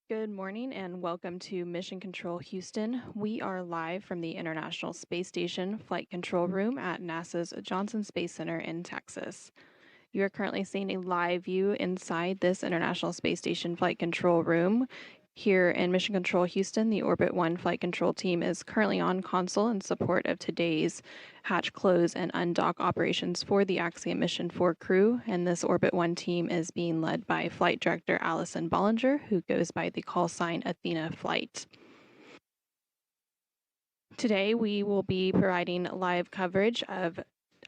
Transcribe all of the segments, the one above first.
Good morning and welcome to Mission Control Houston. We are live from the International Space Station Flight Control Room at NASA's Johnson Space Center in Texas. You are currently seeing a live view inside this International Space Station Flight Control Room. Here in Mission Control Houston, the Orbit 1 flight control team is currently on console in support of today's hatch close and undock operations for the Axiom Mission 4 crew, and this Orbit 1 team is being led by Flight Director Allison Bollinger, who goes by the call sign Athena Flight. Today, we will be providing live coverage of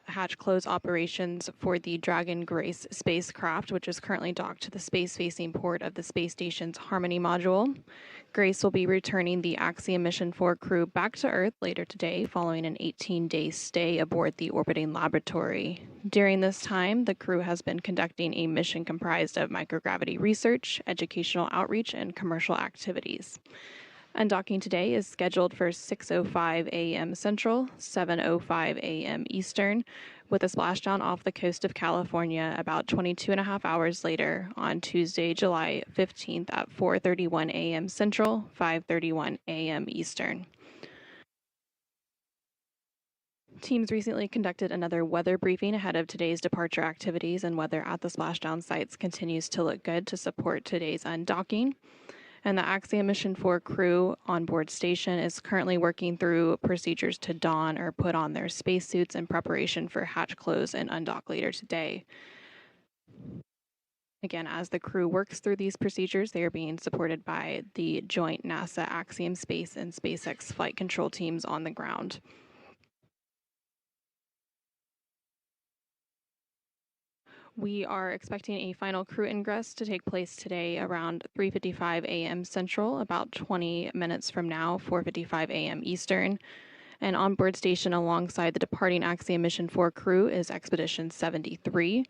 hatch close operations for the Dragon Grace spacecraft, which is currently docked to the space-facing port of the space station's Harmony module. Grace will be returning the Axiom Mission 4 crew back to Earth later today, following an 18-day stay aboard the orbiting laboratory. During this time, the crew has been conducting a mission comprised of microgravity research, educational outreach, and commercial activities. Undocking today is scheduled for 6:05 a.m. Central, 7:05 a.m. Eastern, with a splashdown off the coast of California about 22 and a half hours later on Tuesday, July 15th at 4:31 a.m. Central, 5:31 a.m. Eastern. Teams recently conducted another weather briefing ahead of today's departure activities, and weather at the splashdown sites continues to look good to support today's undocking. And the Axiom Mission 4 crew on board station is currently working through procedures to don or put on their spacesuits in preparation for hatch close and undock later today. Again, as the crew works through these procedures, they are being supported by the joint NASA Axiom Space and SpaceX flight control teams on the ground. We are expecting a final crew ingress to take place today around 3:55 a.m. Central, about 20 minutes from now, 4:55 a.m. Eastern. And on board station alongside the departing Axiom Mission 4 crew is Expedition 73.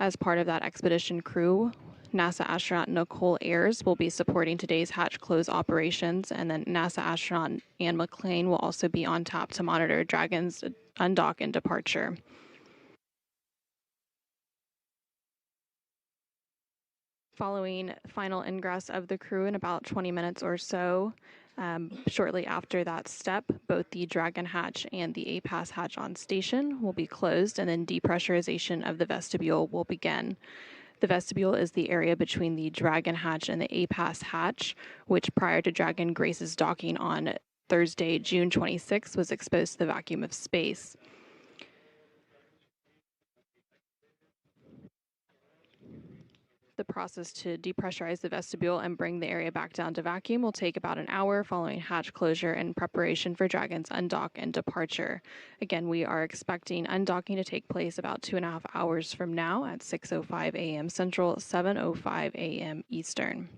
As part of that expedition crew, NASA astronaut Nicole Ayers will be supporting today's hatch close operations, and then NASA astronaut Anne McClain will also be on tap to monitor Dragon's undock and departure. Following final ingress of the crew in about 20 minutes or so, shortly after that step, both the Dragon hatch and the APAS hatch on station will be closed, and then depressurization of the vestibule will begin. The vestibule is the area between the Dragon hatch and the APAS hatch, which prior to Dragon Grace's docking on Thursday, June 26, was exposed to the vacuum of space. The process to depressurize the vestibule and bring the area back down to vacuum will take about an hour following hatch closure and preparation for Dragon's undock and departure. Again, we are expecting undocking to take place about 2.5 hours from now at 6:05 a.m. Central, 7:05 a.m. Eastern.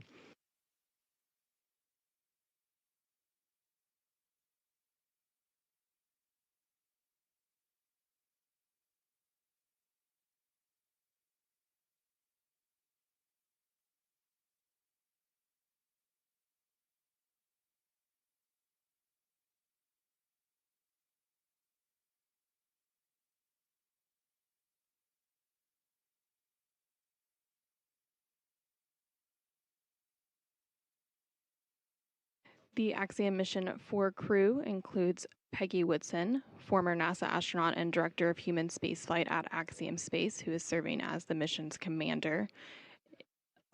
The Axiom Mission 4 crew includes Peggy Woodson, former NASA astronaut and director of human spaceflight at Axiom Space, who is serving as the mission's commander,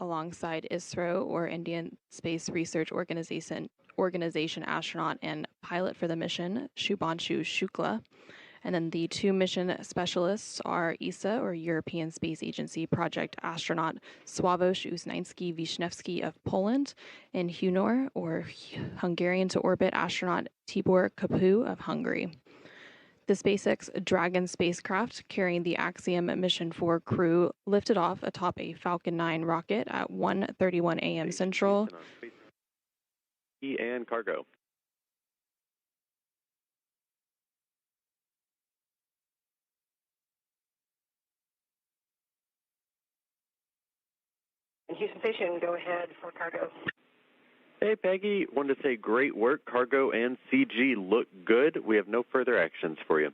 alongside ISRO, or Indian Space Research Organization astronaut and pilot for the mission, Shubhanshu Shukla. And then the two mission specialists are ESA, or European Space Agency project astronaut Sławomir Uznański-Wisniewski of Poland, and HUNOR, or Hungarian to orbit astronaut Tibor Kapu of Hungary. The SpaceX Dragon spacecraft carrying the Axiom Mission 4 crew lifted off atop a Falcon 9 rocket at 1:31 a.m. Central. And cargo. Houston Station, go ahead for cargo. Hey, Peggy. Wanted to say great work. Cargo and CG look good. We have no further actions for you.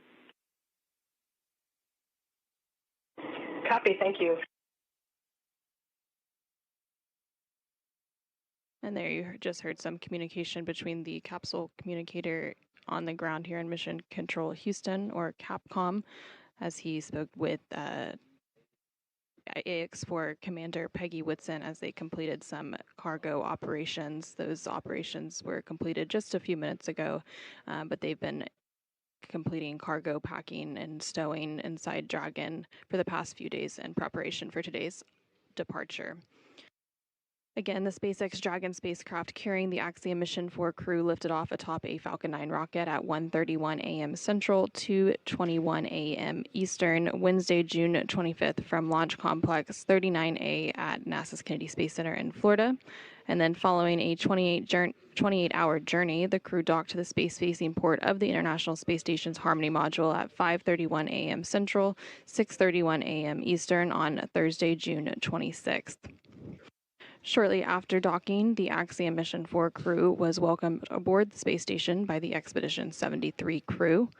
Copy. Thank you. And there you just heard some communication between the capsule communicator on the ground here in Mission Control Houston, or CAPCOM, as he spoke with AX4 Commander Peggy Whitson as they completed some cargo operations. Those operations were completed just a few minutes ago, but they've been completing cargo packing and stowing inside Dragon for the past few days in preparation for today's departure. Again, the SpaceX Dragon spacecraft carrying the Axiom Mission 4 crew lifted off atop a Falcon 9 rocket at 1:31 a.m. Central, 2:21 a.m. Eastern, Wednesday, June 25th, from Launch Complex 39A at NASA's Kennedy Space Center in Florida. And then following a 28-hour journey, the crew docked to the space-facing port of the International Space Station's Harmony module at 5:31 a.m. Central, 6:31 a.m. Eastern on Thursday, June 26th. Shortly after docking, the Axiom Mission 4 crew was welcomed aboard the space station by the Expedition 73 crew.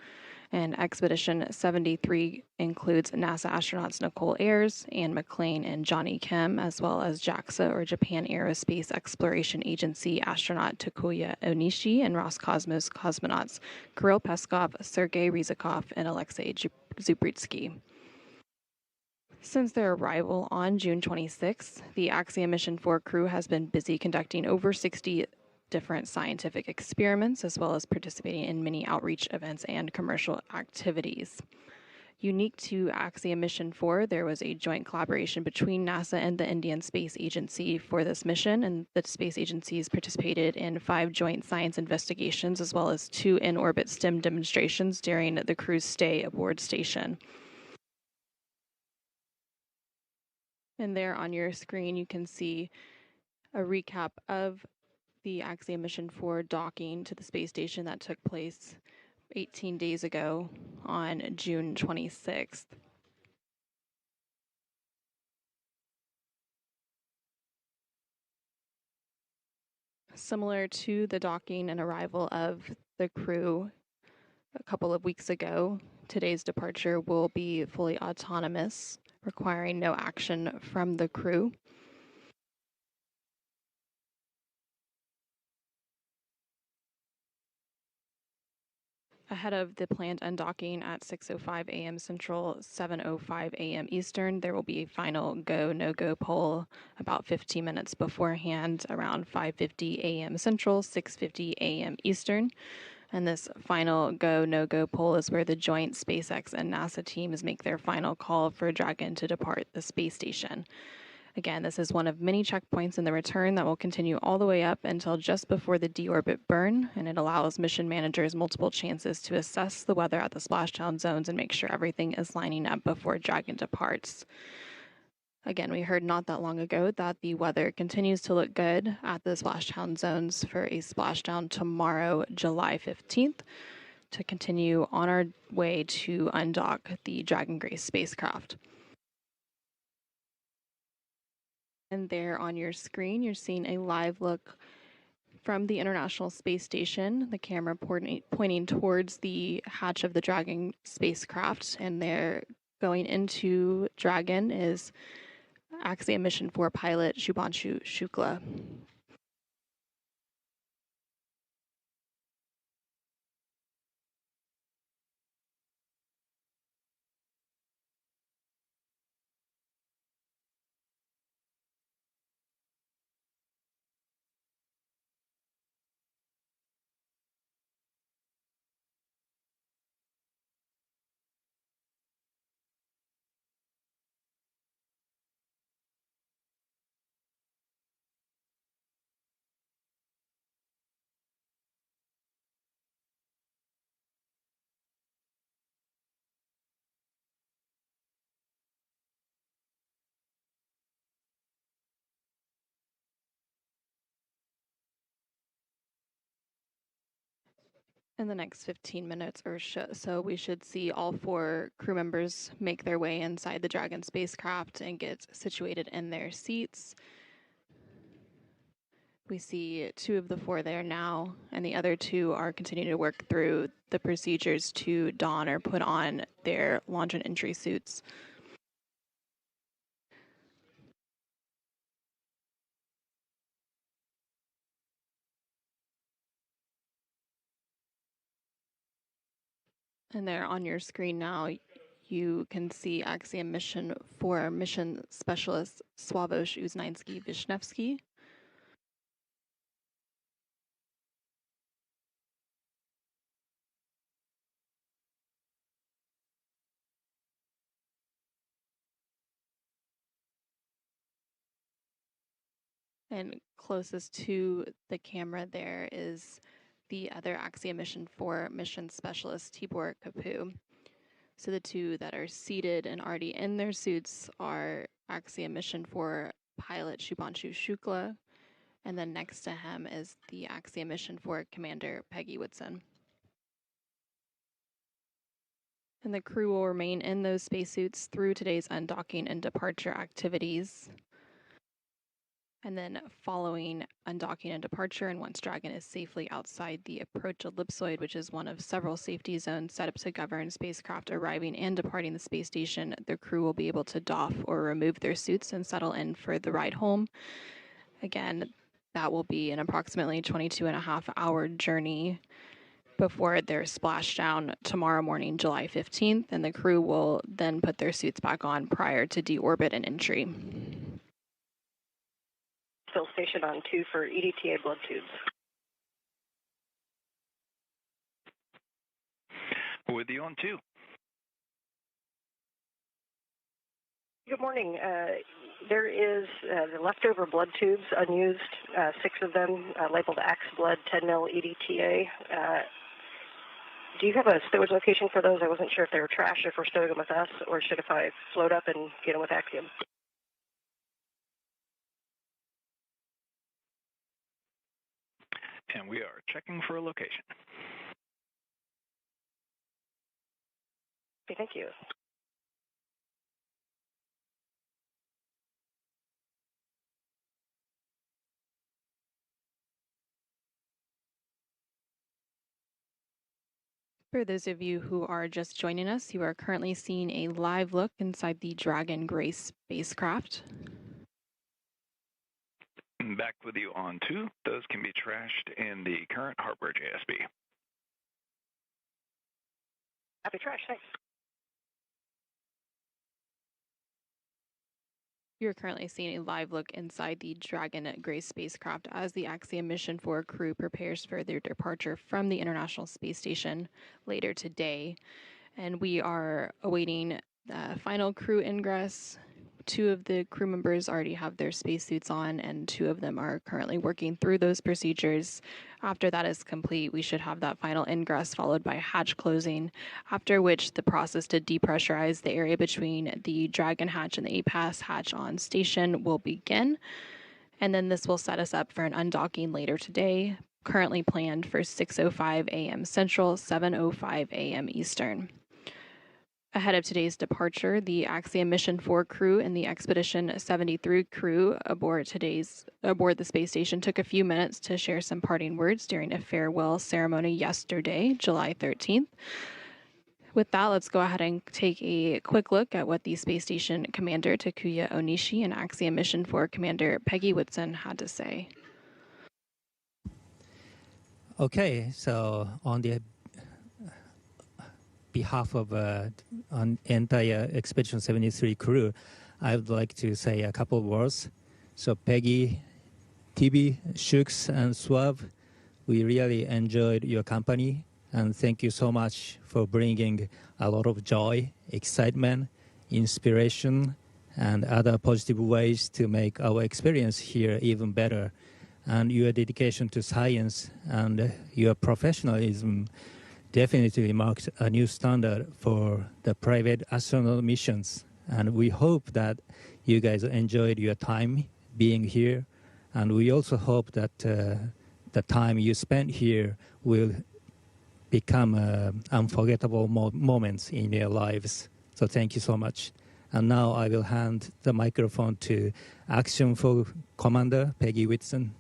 And Expedition 73 includes NASA astronauts Nicole Ayers, Ann McClain, and Johnny Kim, as well as JAXA, or Japan Aerospace Exploration Agency, astronaut Takuya Onishi, and Roscosmos cosmonauts Kirill Peskov, Sergei Ryzhikov, and Alexei Zubritsky. Since their arrival on June 26th, the Axiom Mission 4 crew has been busy conducting over 60 different scientific experiments, as well as participating in many outreach events and commercial activities. Unique to Axiom Mission 4, there was a joint collaboration between NASA and the Indian Space Agency for this mission, and the space agencies participated in 5 joint science investigations, as well as 2 in-orbit STEM demonstrations during the crew's stay aboard station. And there on your screen, you can see a recap of the Axiom Mission 4 docking to the space station that took place 18 days ago on June 26th. Similar to the docking and arrival of the crew a couple of weeks ago, today's departure will be fully autonomous, requiring no action from the crew. Ahead of the planned undocking at 6:05 a.m. Central, 7:05 a.m. Eastern, there will be a final go, no-go poll about 15 minutes beforehand, around 5:50 a.m. Central, 6:50 a.m. Eastern. And this final go, no-go poll is where the joint SpaceX and NASA teams make their final call for Dragon to depart the space station. Again, this is one of many checkpoints in the return that will continue all the way up until just before the deorbit burn, and it allows mission managers multiple chances to assess the weather at the splashdown zones and make sure everything is lining up before Dragon departs. Again, we heard not that long ago that the weather continues to look good at the splashdown zones for a splashdown tomorrow, July 15th, to continue on our way to undock the Dragon Grace spacecraft. And there on your screen, you're seeing a live look from the International Space Station, the camera pointing towards the hatch of the Dragon spacecraft. And there going into Dragon is Axiom Mission 4 pilot Shubhanshu Shukla. In the next 15 minutes or so, we should see all 4 crew members make their way inside the Dragon spacecraft and get situated in their seats. We see 2 of the 4 there now, and the other 2 are continuing to work through the procedures to don or put on their launch and entry suits. And there on your screen now, you can see Axiom Mission for Mission Specialist Sławosz Uznański-Wisniewski. And closest to the camera there is the other Axiom Mission 4 mission specialist, Tibor Kapu. So the two that are seated and already in their suits are Axiom Mission 4 pilot Shubhanshu Shukla, and then next to him is the Axiom Mission 4 commander, Peggy Woodson. And the crew will remain in those spacesuits through today's undocking and departure activities. And then following undocking and departure, and once Dragon is safely outside the approach ellipsoid, which is one of several safety zones set up to govern spacecraft arriving and departing the space station, the crew will be able to doff or remove their suits and settle in for the ride home. Again, that will be an approximately 22.5-hour journey before they're splashdown tomorrow morning, July 15th, and the crew will then put their suits back on prior to deorbit and entry. Still station on 2 for EDTA blood tubes. With you on 2. Good morning. There is the leftover blood tubes, unused, 6 of them, labeled Ax blood, 10 mil EDTA. Do you have a stowage location for those? I wasn't sure if they were trash, if we're stowing them with us, or should if I float up and get them with Axiom? And we are checking for a location. Okay, thank you. For those of you who are just joining us, you are currently seeing a live look inside the Dragon Grace spacecraft. Back with you on 2. Those can be trashed in the current hardware JSB. Happy trash, thanks. You're currently seeing a live look inside the Dragon Grace spacecraft as the Axiom Mission 4 crew prepares for their departure from the International Space Station later today. And we are awaiting final crew ingress. 2 of the crew members already have their spacesuits on, and 2 of them are currently working through those procedures. After that is complete, we should have that final ingress followed by hatch closing, after which the process to depressurize the area between the Dragon hatch and the APAS hatch on station will begin. And then this will set us up for an undocking later today, currently planned for 6:05 a.m. Central, 7:05 a.m. Eastern. Ahead of today's departure, the Axiom Mission 4 crew and the Expedition 73 crew aboard the space station took a few minutes to share some parting words during a farewell ceremony yesterday, July 13th. With that, let's go ahead and take a quick look at what the space station commander, Takuya Onishi, and Axiom Mission 4 commander, Peggy Woodson, had to say. Okay, so on the behalf of an entire Expedition 73 crew, I would like to say a couple of words. So Peggy, TB, Shooks, and Swav, we really enjoyed your company, and thank you so much for bringing a lot of joy, excitement, inspiration, and other positive ways to make our experience here even better. And your dedication to science and your professionalism definitely marked a new standard for the private astronaut missions. And we hope that you guys enjoyed your time being here. And we also hope that the time you spent here will become unforgettable moments in your lives. So thank you so much. And now I will hand the microphone to Axiom 4 Commander Peggy Whitson.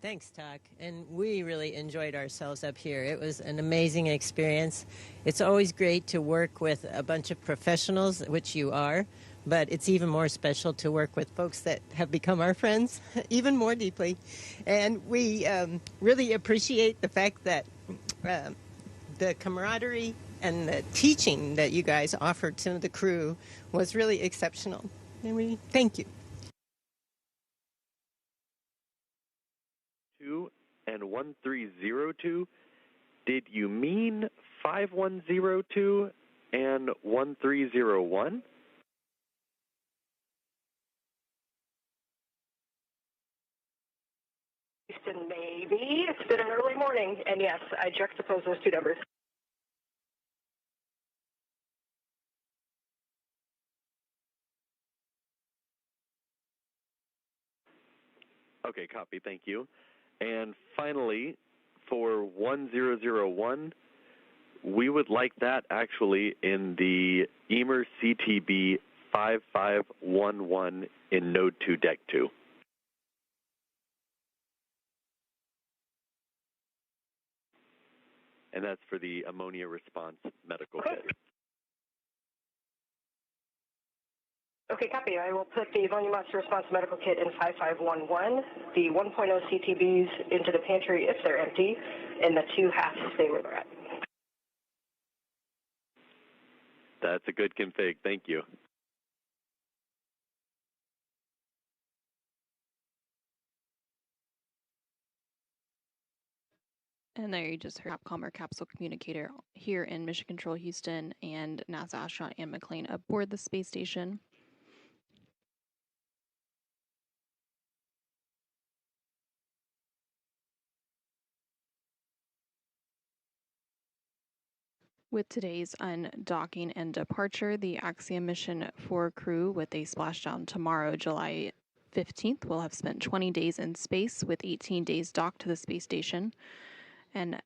Thanks, Tak. And we really enjoyed ourselves up here. It was an amazing experience. It's always great to work with a bunch of professionals, which you are, but it's even more special to work with folks that have become our friends even more deeply. And we really appreciate the fact that the camaraderie and the teaching that you guys offered to the crew was really exceptional. And we thank you. 2 and 1302. Did you mean 5102 and 1301? Houston, maybe. It's been an early morning, and yes, I juxtaposed those two numbers. Okay, copy. Thank you. And finally, for 1001, we would like that actually in the EMER CTB 5511 in Node 2 Deck 2. And that's for the ammonia response medical kit. Okay, copy. I will put the ammonia monster response medical kit in 5511, the 1.0 CTBs into the pantry if they're empty, and the 2 halves stay where they're at. That's a good config. Thank you. And there you just heard Capcom, or capsule communicator, here in Mission Control Houston, and NASA astronaut Anne McClain aboard the space station. With today's undocking and departure, the Axiom Mission 4 crew, with a splashdown tomorrow, July 15th, will have spent 20 days in space, with 18 days docked to the space station. And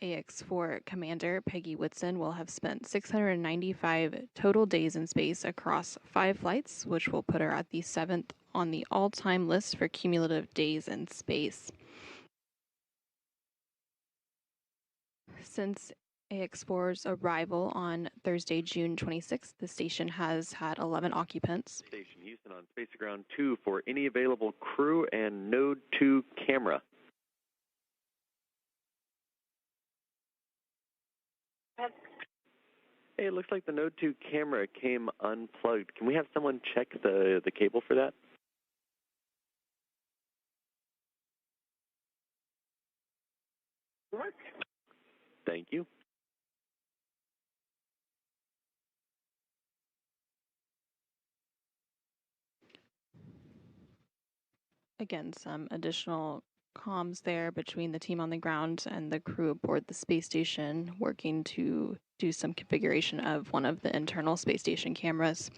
AX4 Commander Peggy Whitson will have spent 695 total days in space across 5 flights, which will put her at the 7th on the all-time list for cumulative days in space. Since AX4's arrival on Thursday, June 26th, the station has had 11 occupants. Station Houston on Space Ground 2 for any available crew and Node 2 camera. Hey, it looks like the Node 2 camera came unplugged. Can we have someone check the cable for that? Thank you. Again, some additional comms there between the team on the ground and the crew aboard the space station, working to do some configuration of one of the internal space station cameras.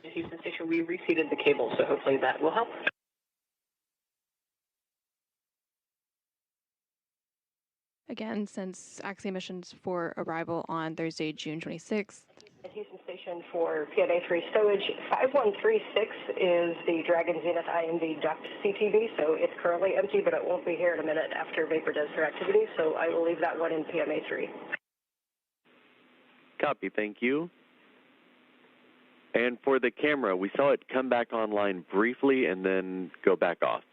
Houston Station, we reseated the cable, so hopefully that will help. Again, since Axiom Mission's 4 arrival on Thursday, June 26th. At Houston Station for PMA3 stowage, 5136 is the Dragon Zenith IMV duct CTB, so it's currently empty, but it won't be here in a minute after Vapor does her activity, so I will leave that one in PMA3. Copy, thank you. And for the camera, we saw it come back online briefly and then go back off.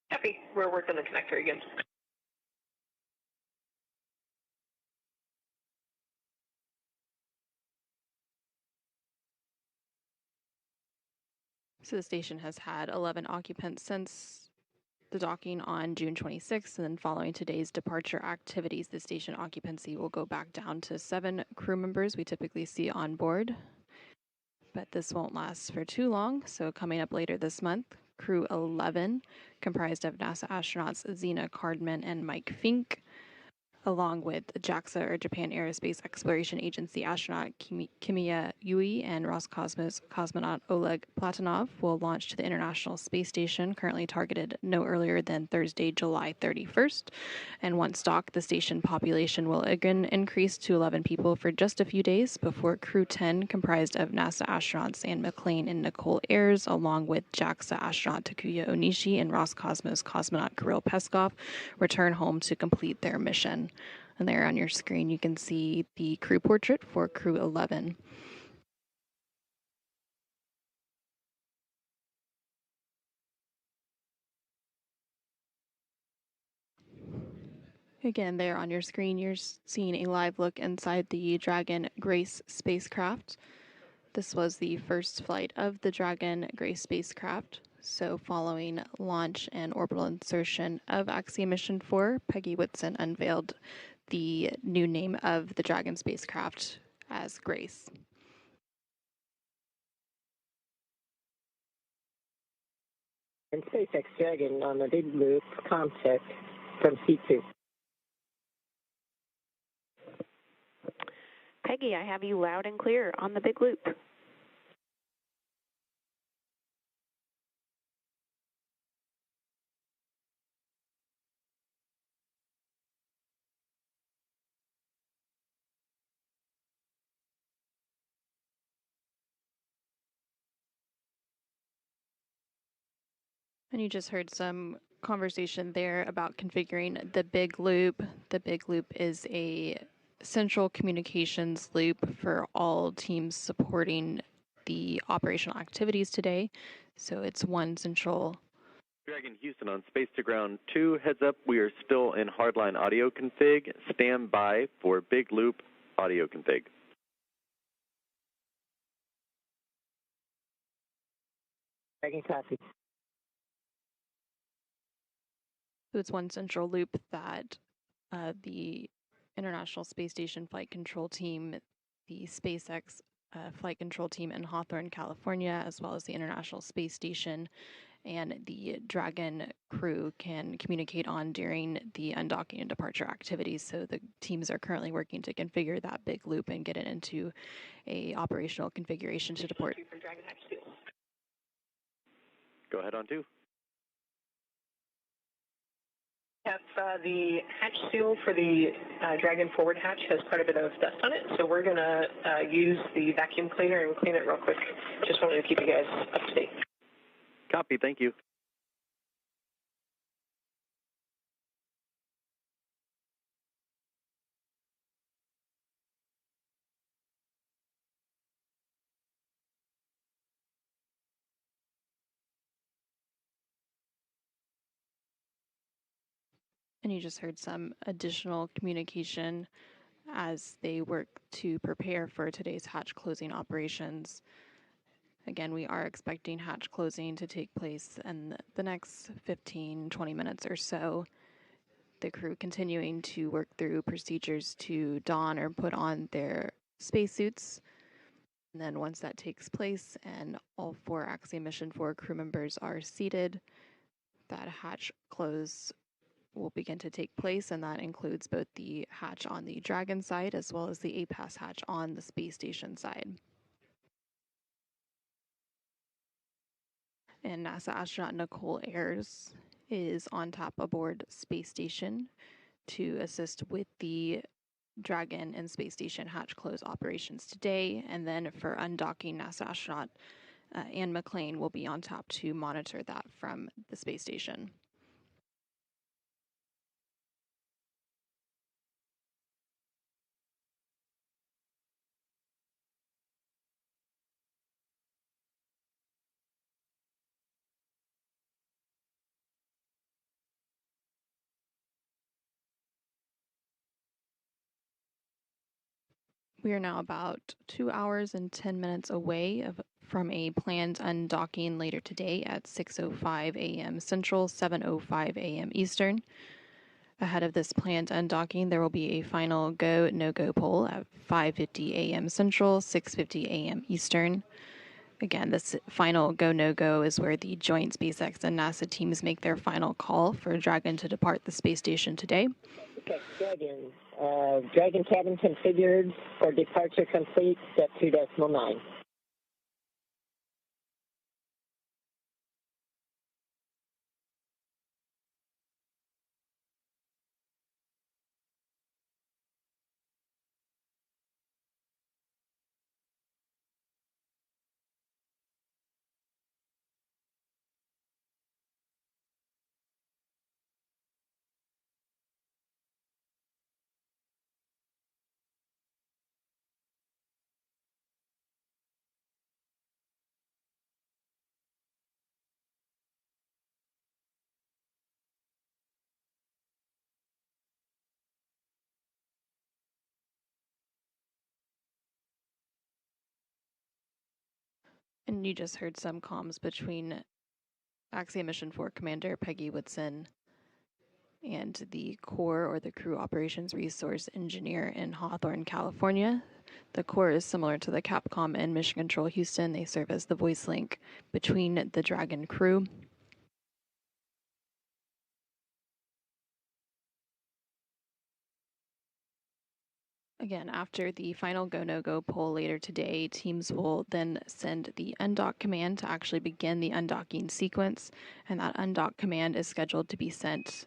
Happy. We're working the connector again. So the station has had 11 occupants since the docking on June 26th, and then following today's departure activities, the station occupancy will go back down to 7 crew members we typically see on board. But this won't last for too long, so coming up later this month, Crew 11, comprised of NASA astronauts Zena Cardman and Mike Fink, along with JAXA, or Japan Aerospace Exploration Agency astronaut Kimiya Yui and Roscosmos cosmonaut Oleg Platonov will launch to the International Space Station, currently targeted no earlier than Thursday, July 31st. And once docked, the station population will again increase to 11 people for just a few days before Crew 10, comprised of NASA astronauts Anne McClain and Nicole Ayers, along with JAXA astronaut Takuya Onishi and Roscosmos cosmonaut Kirill Peskov, return home to complete their mission. And there on your screen, you can see the crew portrait for Crew 11. Again, there on your screen, you're seeing a live look inside the Dragon Grace spacecraft. This was the first flight of the Dragon Grace spacecraft. So following launch and orbital insertion of Axiom Mission 4, Peggy Whitson unveiled the new name of the Dragon spacecraft as Grace. And SpaceX Dragon on the big loop contact from C2. Peggy, I have you loud and clear on the big loop. And you just heard some conversation there about configuring the big loop. The big loop is a central communications loop for all teams supporting the operational activities today. So it's one central. Dragon Houston on Space to Ground 2. Heads up, we are still in hardline audio config. Stand by for big loop audio config. Dragon copy. So it's one central loop that the International Space Station Flight Control Team, the SpaceX Flight Control Team in Hawthorne, California, as well as the International Space Station and the Dragon crew can communicate on during the undocking and departure activities. So the teams are currently working to configure that big loop and get it into a operational configuration to depart. Go ahead on 2. Yep, the hatch seal for the Dragon forward hatch has quite a bit of dust on it, so we're going to use the vacuum cleaner and clean it real quick. Just wanted to keep you guys up to date. Copy, thank you. And you just heard some additional communication as they work to prepare for today's hatch closing operations. Again, we are expecting hatch closing to take place in the next 15-20 minutes or so. The crew continuing to work through procedures to don or put on their spacesuits. And then once that takes place and all 4 Axiom Mission 4 crew members are seated, that hatch close will begin to take place, and that includes both the hatch on the Dragon side as well as the APAS hatch on the space station side. And NASA astronaut Nicole Ayers is on top aboard space station to assist with the Dragon and space station hatch close operations today. And then for undocking, NASA astronaut Anne McClain will be on top to monitor that from the space station. We are now about 2 hours and 10 minutes away from a planned undocking later today at 6:05 a.m. Central, 7:05 a.m. Eastern. Ahead of this planned undocking, there will be a final go, no-go poll at 5:50 a.m. Central, 6:50 a.m. Eastern. Again, this final go, no-go is where the joint SpaceX and NASA teams make their final call for Dragon to depart the space station today. Okay, Dragon. Dragon cabin configured for departure complete, step 2.9. And you just heard some comms between Axiom Mission 4 Commander Peggy Woodson and the Core, or the Crew Operations Resource Engineer in Hawthorne, California. The Core is similar to the Capcom and Mission Control Houston. They serve as the voice link between the Dragon crew. Again, after the final go, no-go poll later today, teams will then send the undock command to actually begin the undocking sequence, and that undock command is scheduled to be sent.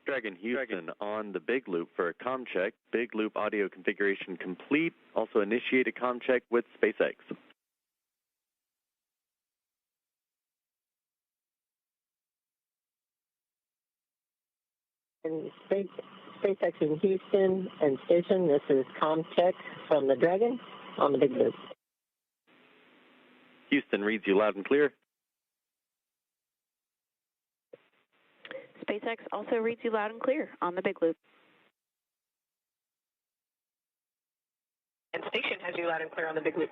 Dragon Houston on the Big Loop for a comm check. Big Loop audio configuration complete. Also initiate a comm check with SpaceX. And SpaceX in Houston and station, this is ComTech from the Dragon on the Big Loop. Houston reads you loud and clear. SpaceX also reads you loud and clear on the Big Loop. And station has you loud and clear on the Big Loop.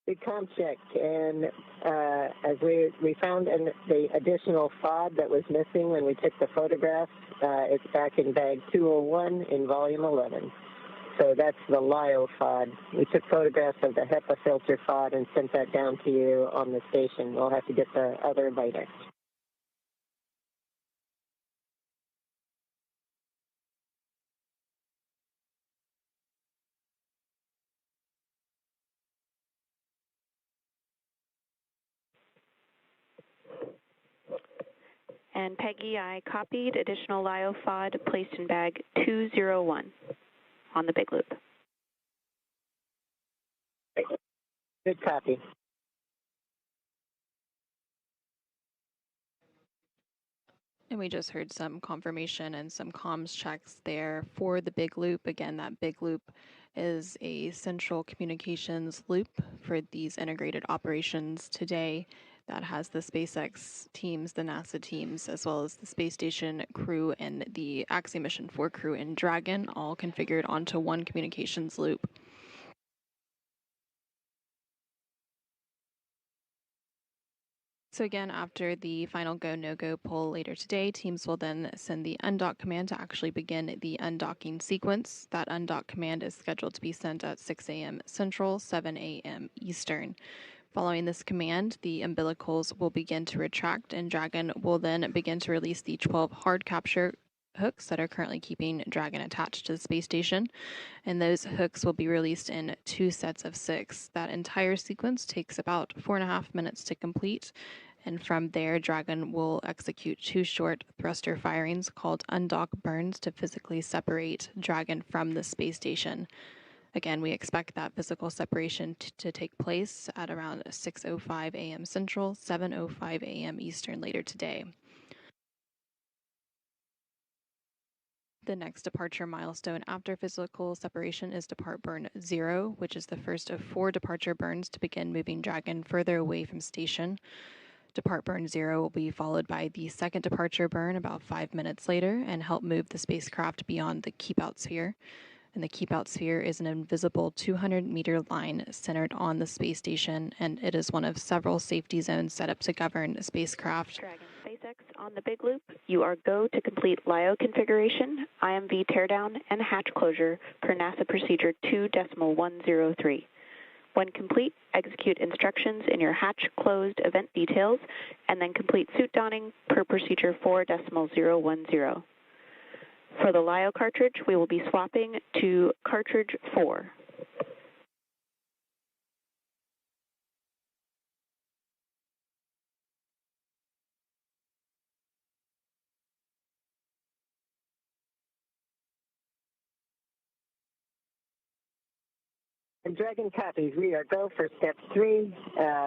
Big comm check, and as we found the additional FOD that was missing when we took the photographs, it's back in bag 201 in volume 11. So that's the LIO FOD. We took photographs of the HEPA filter FOD and sent that down to you on the station. We'll have to get the other later. And Peggy, I copied additional LIO FOD placed in bag 201 on the Big Loop. Good copy. And we just heard some confirmation and some comms checks there for the Big Loop. Again, that Big Loop is a central communications loop for these integrated operations today that has the SpaceX teams, the NASA teams, as well as the space station crew and the Axiom Mission 4 crew in Dragon, all configured onto one communications loop. So again, after the final go, no-go poll later today, teams will then send the undock command to actually begin the undocking sequence. That undock command is scheduled to be sent at 6 a.m. Central, 7 a.m. Eastern. Following this command, the umbilicals will begin to retract, and Dragon will then begin to release the 12 hard capture hooks that are currently keeping Dragon attached to the space station, and those hooks will be released in 2 sets of 6. That entire sequence takes about 4.5 minutes to complete, and from there, Dragon will execute 2 short thruster firings called undock burns to physically separate Dragon from the space station. Again, we expect that physical separation to take place at around 6:05 a.m. Central, 7:05 a.m. Eastern later today. The next departure milestone after physical separation is depart burn 0, which is the first of 4 departure burns to begin moving Dragon further away from station. Depart burn 0 will be followed by the second departure burn about 5 minutes later and help move the spacecraft beyond the keep-out sphere. And the keep-out sphere is an invisible 200-meter line centered on the space station, and it is one of several safety zones set up to govern a spacecraft. Dragon, SpaceX SpaceX on the big loop, you are go to complete LIO configuration, IMV teardown, and hatch closure per NASA Procedure 2.103. When complete, execute instructions in your hatch closed event details, and then complete suit donning per Procedure 4.010. For the LIO cartridge, we will be swapping to cartridge 4. And Dragon copies, we are go for step 3,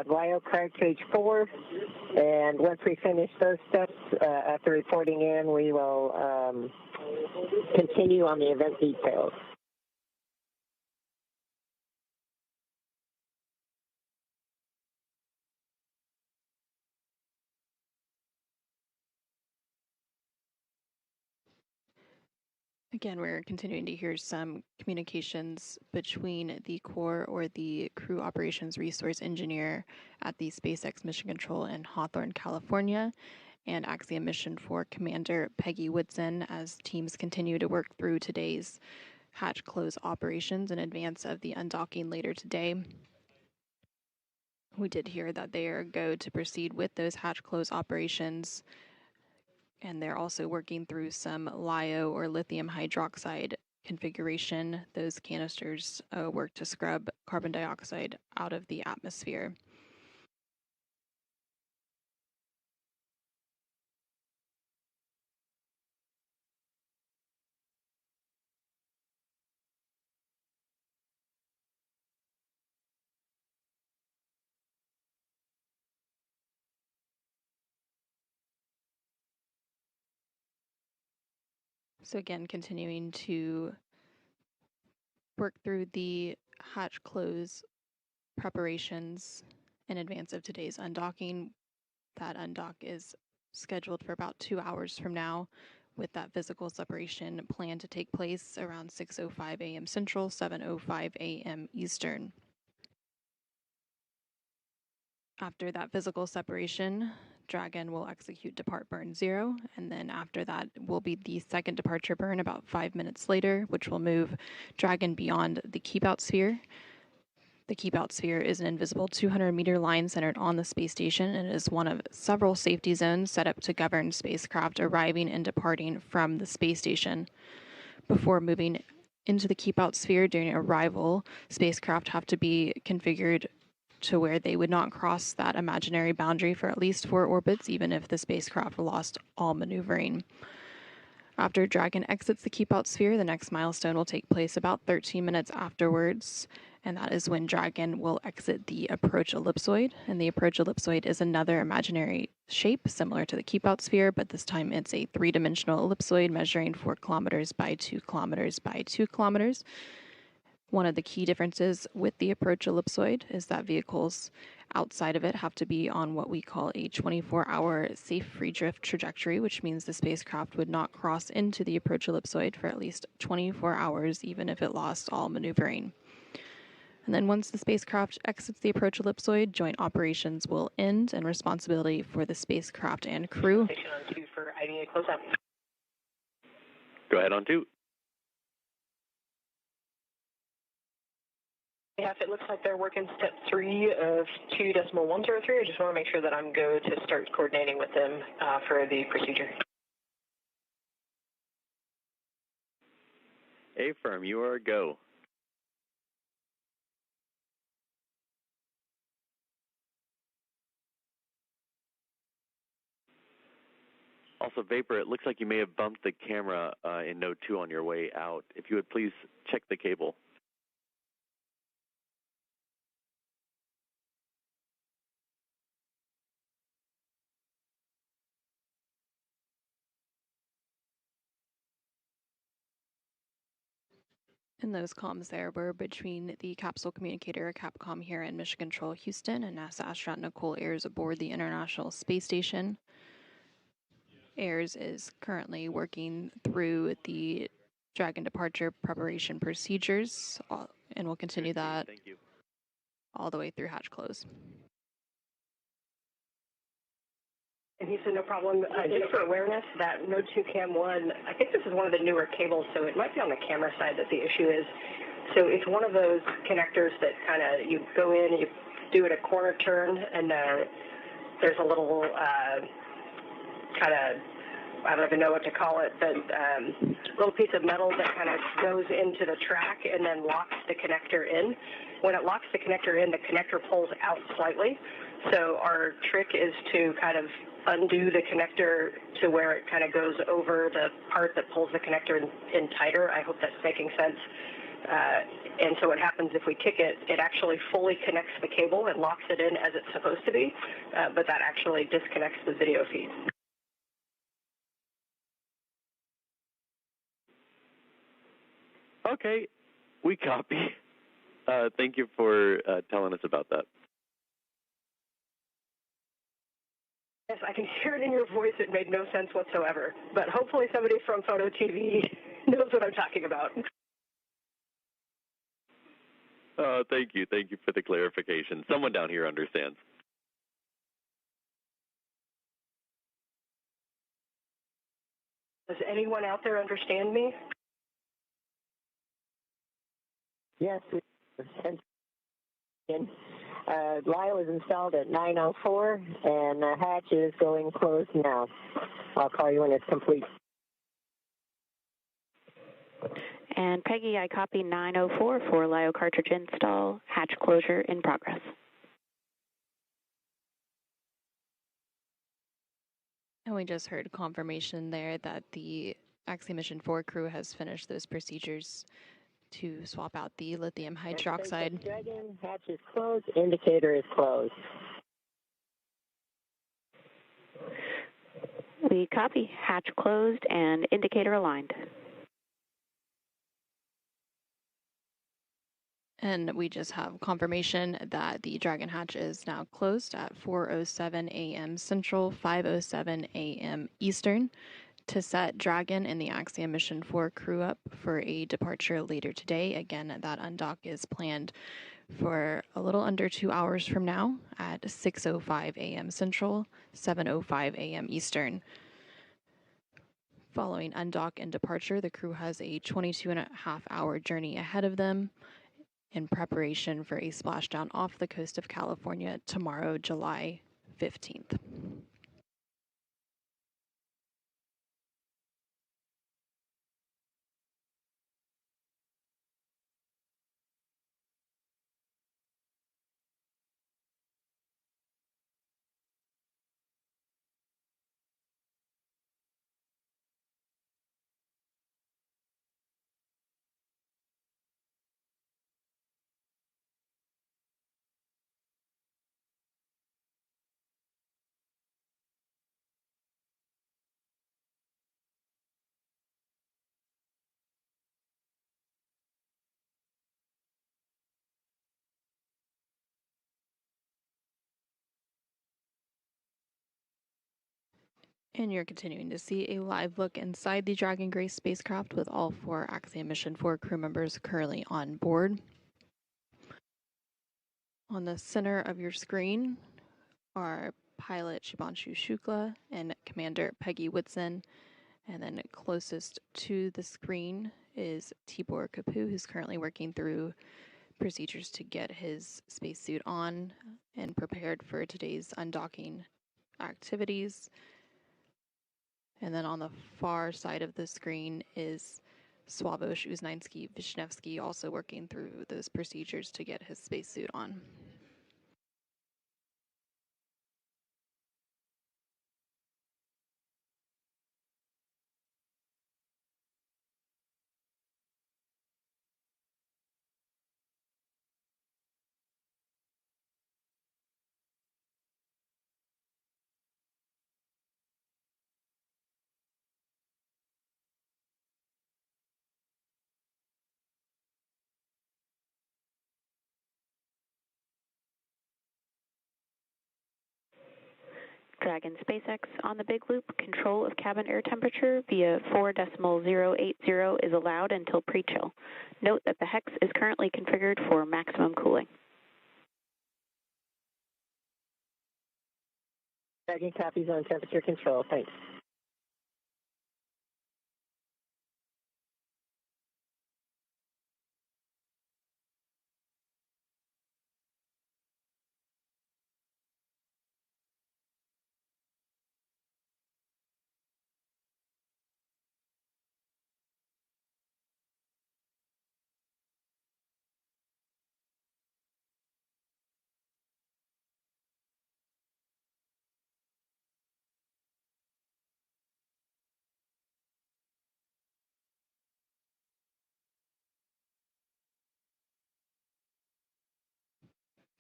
LIO cartridge 4, and once we finish those steps, after reporting in, we will continue on the event details. Again, we're continuing to hear some communications between the core or the crew operations resource engineer at the SpaceX Mission Control in Hawthorne, California, and Axiom Mission for Commander Peggy Woodson as teams continue to work through today's hatch close operations in advance of the undocking later today. We did hear that they are go to proceed with those hatch close operations, and they're also working through some LiO or lithium hydroxide configuration. Those canisters work to scrub carbon dioxide out of the atmosphere. So again, continuing to work through the hatch close preparations in advance of today's undocking. That undock is scheduled for about 2 hours from now, with that physical separation planned to take place around 6:05 a.m. Central, 7:05 a.m. Eastern. After that physical separation, Dragon will execute depart burn 0, and then after that will be the second departure burn about 5 minutes later, which will move Dragon beyond the keep-out sphere. The keep-out sphere is an invisible 200-meter line centered on the space station, and it is one of several safety zones set up to govern spacecraft arriving and departing from the space station. Before moving into the keep-out sphere during arrival, spacecraft have to be configured to where they would not cross that imaginary boundary for at least 4 orbits, even if the spacecraft lost all maneuvering. After Dragon exits the keep-out sphere, the next milestone will take place about 13 minutes afterwards, and that is when Dragon will exit the approach ellipsoid. And the approach ellipsoid is another imaginary shape similar to the keep-out sphere, but this time it's a 3-dimensional ellipsoid measuring 4 kilometers by 2 kilometers by 2 kilometers. One of the key differences with the approach ellipsoid is that vehicles outside of it have to be on what we call a 24-hour safe free drift trajectory, which means the spacecraft would not cross into the approach ellipsoid for at least 24 hours, even if it lost all maneuvering. And then once the spacecraft exits the approach ellipsoid, joint operations will end, and responsibility for the spacecraft and crew. Station on 2 for IDA closeout. Go ahead on 2. Yeah, if it looks like they're working step 3 of 2.103, I just want to make sure that I'm go to start coordinating with them for the procedure. A-firm, you are a go. Also, Vapor, it looks like you may have bumped the camera in node 2 on your way out. If you would please check the cable. And those comms there were between the capsule communicator Capcom here in Mission Control, Houston, and NASA astronaut Nicole Ayers aboard the International Space Station. Ayers is currently working through the Dragon departure preparation procedures, and will continue that all the way through hatch close. And he said, no problem. Just for awareness, that Node 2 Cam 1, I think this is one of the newer cables, so it might be on the camera side that the issue is. So it's one of those connectors that kind of, you go in and you do it a corner turn, and there's a little kind of, I don't even know what to call it, but little piece of metal that kind of goes into the track and then locks the connector in. When it locks the connector in, the connector pulls out slightly. So our trick is to kind of undo the connector to where it kind of goes over the part that pulls the connector in tighter. I hope that's making sense. And so what happens if we kick it, it actually fully connects the cable and locks it in as it's supposed to be, but that actually disconnects the video feed. Okay, we copy. Thank you for telling us about that. Yes, I can hear it in your voice. It made no sense whatsoever. But hopefully somebody from Photo TV knows what I'm talking about. Thank you. Thank you for the clarification. Someone down here understands. Does anyone out there understand me? Yes, we understand. LIO is installed at 9:04, and the hatch is going closed now. I'll call you when it's complete. And Peggy, I copy 904 for LIO cartridge install, hatch closure in progress. And we just heard confirmation there that the Axiom Mission 4 crew has finished those procedures to swap out the lithium hydroxide. Dragon, hatch is closed, indicator is closed. We copy, hatch closed and indicator aligned. And we just have confirmation that the Dragon hatch is now closed at 4:07 a.m. Central, 5:07 a.m. Eastern, to set Dragon and the Axiom Mission 4 crew up for a departure later today. Again, that undock is planned for a little under 2 hours from now at 6:05 a.m. Central, 7:05 a.m. Eastern. Following undock and departure, the crew has a 22.5-hour journey ahead of them in preparation for a splashdown off the coast of California tomorrow, July 15th. And you're continuing to see a live look inside the Dragon Grace spacecraft with all 4 Axiom Mission 4 crew members currently on board. On the center of your screen are pilot Shubhanshu Shukla and Commander Peggy Whitson. And then closest to the screen is Tibor Kapu, who's currently working through procedures to get his spacesuit on and prepared for today's undocking activities. And then on the far side of the screen is Sławosz Uznański-Wisniewski, also working through those procedures to get his spacesuit on. Dragon SpaceX on the big loop, control of cabin air temperature via 4.080 is allowed until pre-chill. Note that the hex is currently configured for maximum cooling. Dragon copies on temperature control. Thanks.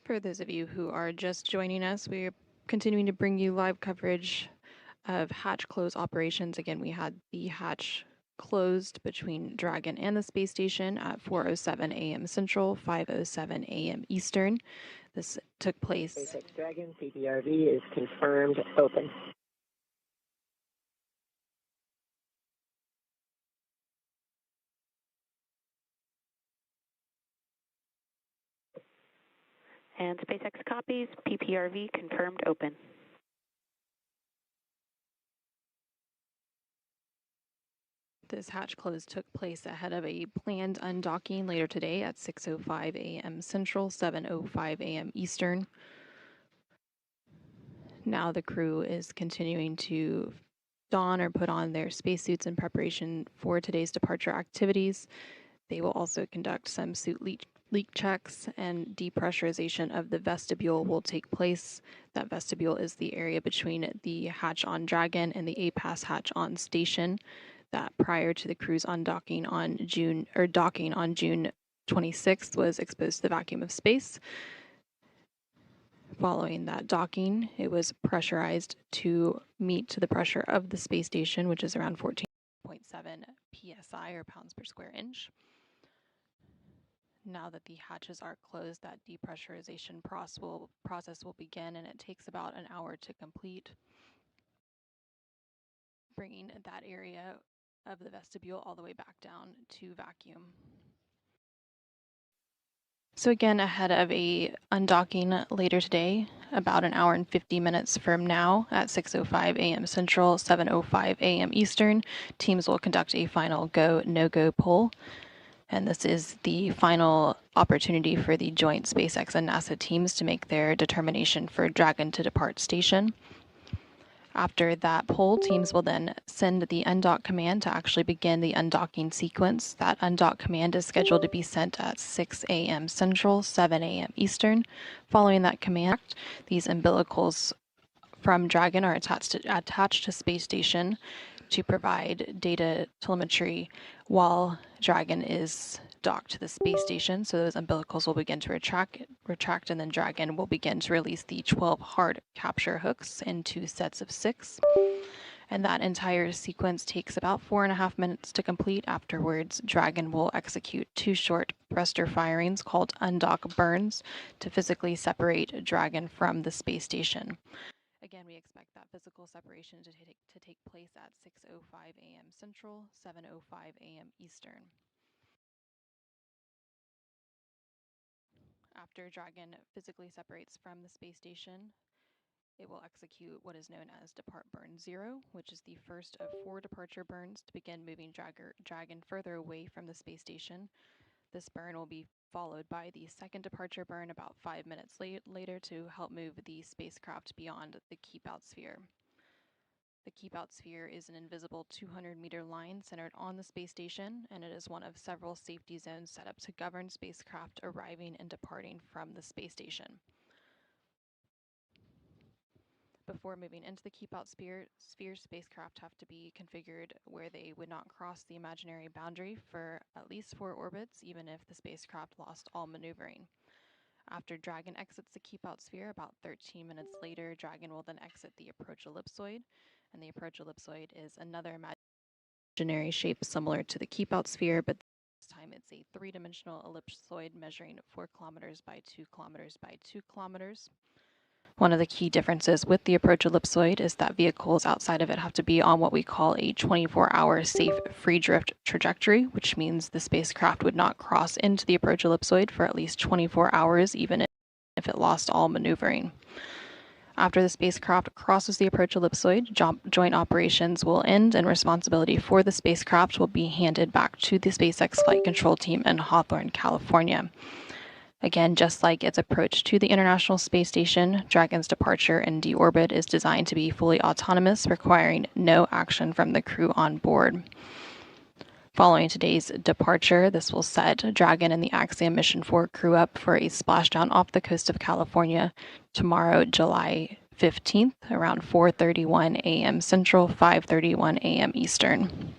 For those of you who are just joining us, we're continuing to bring you live coverage of hatch close operations. Again, we had the hatch closed between Dragon and the space station at 4:07 a.m. Central, 5:07 a.m. Eastern. This took place. SpaceX Dragon PPRV is confirmed open. And SpaceX copies, PPRV confirmed open. This hatch close took place ahead of a planned undocking later today at 6:05 a.m. Central, 7:05 a.m. Eastern. Now the crew is continuing to don or put on their spacesuits in preparation for today's departure activities. They will also conduct some suit leak checks, and depressurization of the vestibule will take place. That vestibule is the area between the hatch on Dragon and the APAS hatch on station that prior to the crew's undocking on docking on June 26th was exposed to the vacuum of space. Following that docking, it was pressurized to meet to the pressure of the space station, which is around 14.7 psi or pounds per square inch. Now that the hatches are closed, that depressurization process will begin, and it takes about an hour to complete, bringing that area of the vestibule all the way back down to vacuum. So again, ahead of a undocking later today, about an hour and 50 minutes from now at 6:05 a.m. Central, 7:05 a.m. Eastern, teams will conduct a final go, no-go poll. And this is the final opportunity for the joint SpaceX and NASA teams to make their determination for Dragon to depart station. After that poll, teams will then send the undock command to actually begin the undocking sequence. That undock command is scheduled to be sent at 6 a.m. Central, 7 a.m. Eastern. Following that command, these umbilicals from Dragon are attached to space station to provide data telemetry while Dragon is docked to the space station. So those umbilicals will begin to retract, and then Dragon will begin to release the 12 hard capture hooks in 2 sets of 6. And that entire sequence takes about 4.5 minutes to complete. Afterwards, Dragon will execute 2 short thruster firings called undock burns to physically separate Dragon from the space station. Again, we expect that physical separation to take place at 6:05 a.m. Central, 7:05 a.m. Eastern. After Dragon physically separates from the space station, it will execute what is known as Depart Burn 0, which is the first of 4 departure burns to begin moving Dragon further away from the space station. This burn will be followed by the second departure burn about 5 minutes later to help move the spacecraft beyond the keep-out sphere. The keep-out sphere is an invisible 200-meter line centered on the space station, and it is one of several safety zones set up to govern spacecraft arriving and departing from the space station. Before moving into the keep-out sphere, spacecraft have to be configured where they would not cross the imaginary boundary for at least 4 orbits, even if the spacecraft lost all maneuvering. After Dragon exits the keep-out sphere, about 13 minutes later, Dragon will then exit the approach ellipsoid, and the approach ellipsoid is another imaginary shape similar to the keep-out sphere, but this time it's a 3-dimensional ellipsoid measuring 4 kilometers by 2 kilometers by 2 kilometers. One of the key differences with the approach ellipsoid is that vehicles outside of it have to be on what we call a 24-hour safe free drift trajectory, which means the spacecraft would not cross into the approach ellipsoid for at least 24 hours, even if it lost all maneuvering. After the spacecraft crosses the approach ellipsoid, joint operations will end and responsibility for the spacecraft will be handed back to the SpaceX Flight Control Team in Hawthorne, California. Again, just like its approach to the International Space Station, Dragon's departure and deorbit is designed to be fully autonomous, requiring no action from the crew on board. Following today's departure, this will set Dragon and the Axiom Mission 4 crew up for a splashdown off the coast of California tomorrow, July 15th, around 4:31 a.m. Central, 5:31 a.m. Eastern.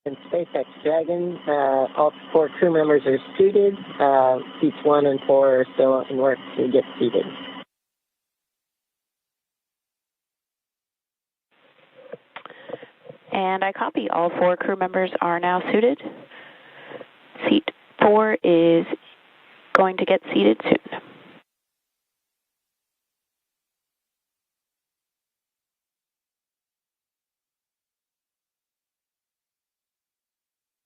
In SpaceX Dragon, all 4 crew members are suited. Seats 1 and 4 are still in work to get seated. And I copy. All 4 crew members are now suited. Seat 4 is going to get seated soon.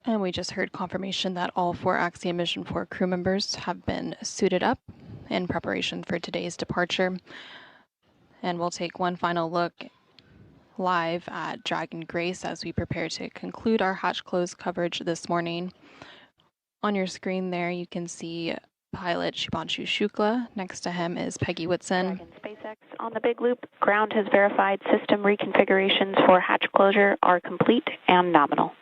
And we just heard confirmation that all 4 Axiom Mission 4 crew members have been suited up in preparation for today's departure. And we'll take one final look live at Dragon Grace as we prepare to conclude our hatch close coverage this morning. On your screen there, you can see pilot Shubhanshu Shukla. Next to him is Peggy Whitson. Dragon SpaceX on the big loop. Ground has verified system reconfigurations for hatch closure are complete and nominal.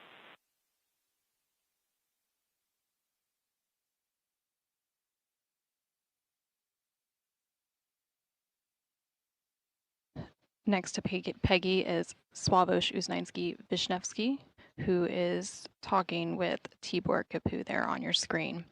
Next to Peggy is Sławosz Uznański-Wisniewski, who is talking with Tibor Kapu there on your screen.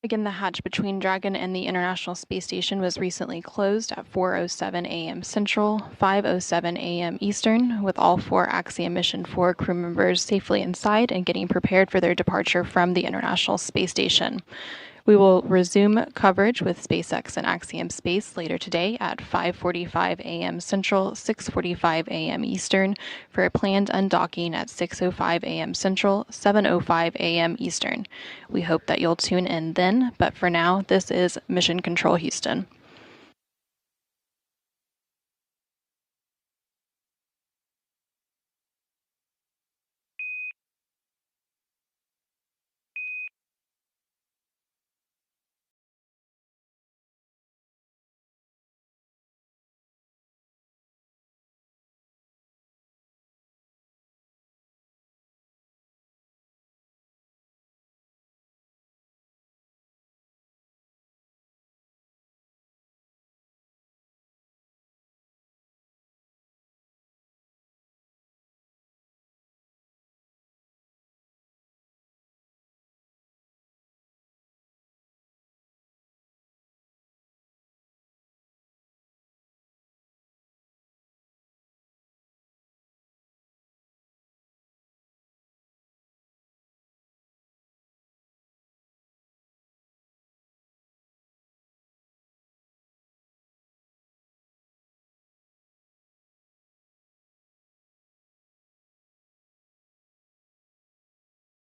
Again, the hatch between Dragon and the International Space Station was recently closed at 4:07 a.m. Central, 5:07 a.m. Eastern, with all 4 Axiom Mission 4 crew members safely inside and getting prepared for their departure from the International Space Station. We will resume coverage with SpaceX and Axiom Space later today at 5:45 a.m. Central, 6:45 a.m. Eastern for a planned undocking at 6:05 a.m. Central, 7:05 a.m. Eastern. We hope that you'll tune in then, but for now, this is Mission Control Houston.